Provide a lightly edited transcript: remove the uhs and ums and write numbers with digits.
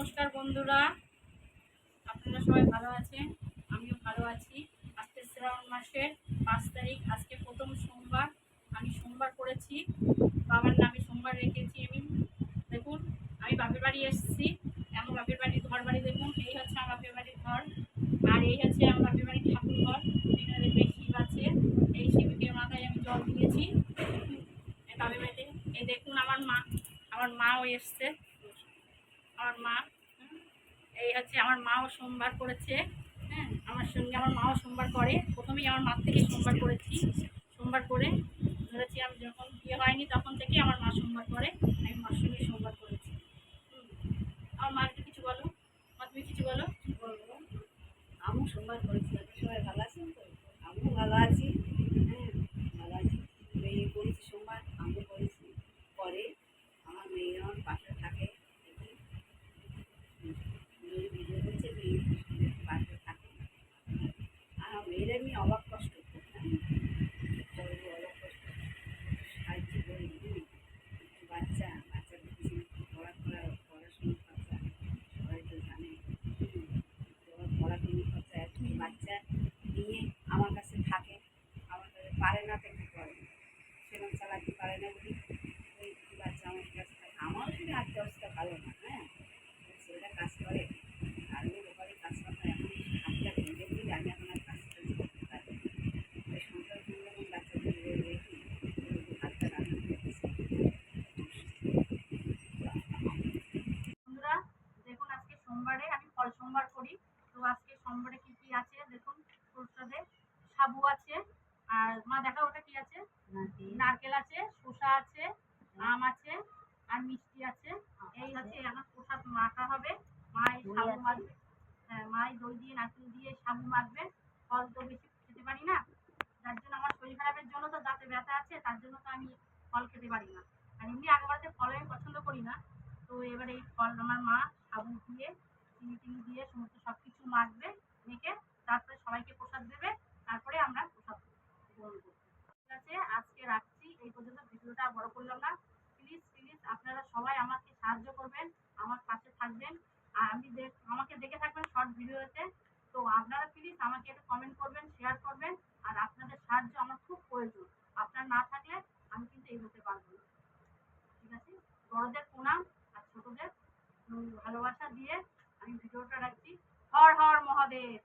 নমস্কার বন্ধুরা, আপনারা সবাই ভালো আছেন, আমিও ভালো আছি। আজকে শ্রাবণ মাসের 5 তারিখ, আজকে প্রথম সোমবার। আমি সোমবার করেছি, বাবার নামে সোমবার রেখেছি। আমি দেখুন, আমি বাপের বাড়ি এসেছি। আমার বাপের বাড়ির ঘর বাড়ি দেখুন, এই হচ্ছে আমার বাপের বাড়ির ঘর, আর এই হচ্ছে আমার বাপের বাড়ির ঠাকুর ঘর। এখানে দেখবেন শিব আছে, এই শিবকে মাথায় আমি জল দিয়েছি বাপের বাড়িতে। এই দেখুন আমার মাও এসছে, আমার মা। এই হচ্ছে আমার মাও সোমবার করেছে। হ্যাঁ, আমার সঙ্গে আমার মাও সোমবার করে। প্রথমেই আমার মার থেকে সোমবার করেছি, সোমবার করে ধরেছি। আমি যখন বিয়ে হয়নি তখন থেকে আমার মা সোমবার করে, আমি মার সঙ্গে সোমবার করেছি। আমার মাকে কিছু বলো, মা তুমি কিছু বলো। কি বলবো, আমিও সোমবার করেছি। আপনার সবাই ভালো আছেন তো? আমিও ভালো আছি। হ্যাঁ, ভালো আছি। মেয়ে করেছি সোমবার, আমিও করেছি। পরে আমার মেয়ে আমার পাশে থাকে, দেখি মেয়ে ভিডিও করছে, মেয়ে পাশে থাকে। আর মেয়ের এমনি অবাক কষ্ট খুব, হ্যাঁ, বলবো অবাক কষ্ট, সাহায্য করি। বাচ্চা বাচ্চা দিচ্ছি, পড়াশোনার খরচা সবাই তো জানে। পড়াশোনার খরচা এত, বাচ্চা নিয়ে আমার কাছে থাকে, আমার কাছে পারে না তো কী করে, সেরকম চালাতে পারে না বলি ওই বাচ্চা আমার কাছে থাকে। আমারও শুধু আর্থিক অবস্থা ভালো না, হ্যাঁ, ছেলেটা কাজ করে, আর্মির ব্যাপারে কাজ করতে এখন হাতটা ভেঙে দিলে আমি এখন আর কাজ টাজ করতে পারি না। ওই সংসার করলে এবং বাচ্চাদের রেখে হাতটা রান্না করতেছি। বন্ধুরা দেখুন, আজকে সোমবারে আমি ফল সোমবার করি। তো আজকে সোমবারে কি কি আছে দেখুন। প্রসাদে সাবু আছে, আর মা দেখা ওটা কি আছে, নারকেল আছে, শসা আছে, আম আছে, আর মিষ্টি আছে। এই হচ্ছে আমার প্রসাদ মাখা হবে। মাই সাবু মাখবে। হ্যাঁ, মাই দই দিয়ে নারকেল দিয়ে সাবু মাখবে। ফল তো বেশি খেতে পারি না, যার জন্য আমার শরীর খারাপের জন্য, তো দাঁতে ব্যথা আছে, তার জন্য তো আমি ফল খেতে পারি না। আর এমনি আগেবারে ফল আমি পছন্দ করি না। তো এবারে এই ফল আমার মা সাবু দিয়ে চিনি টিনি দিয়ে সমস্ত সব কিছু মাখবে, মেখে তারপরে সবাইকে প্রসাদ দেবে। তারপরে আমরা প্রসাদ গ্রহণ করবো। ঠিক আছে, আজকে রাখছি এই পর্যন্ত, ভিডিওটা বড় করলাম না। প্লিজ প্লিজ আপনারা সবাই আমাকে সাহায্য করবেন, আমার পাশে থাকবেন। আর আমাকে দেখে থাকবেন শর্ট ভিডিওতে। তো আপনারা প্লিজ আমাকে একটু কমেন্ট করবেন, শেয়ার করবেন। আর আপনাদের সাহায্য আমার খুব প্রয়োজন। আপনারা না থাকলে আমি কিন্তু এগোতে পারবো না। ঠিক আছে, বড়দের প্রণাম আর ছোটদের ভালোবাসা দিয়ে আমি ভিডিওটা রাখছি। হর হর মহাদেব।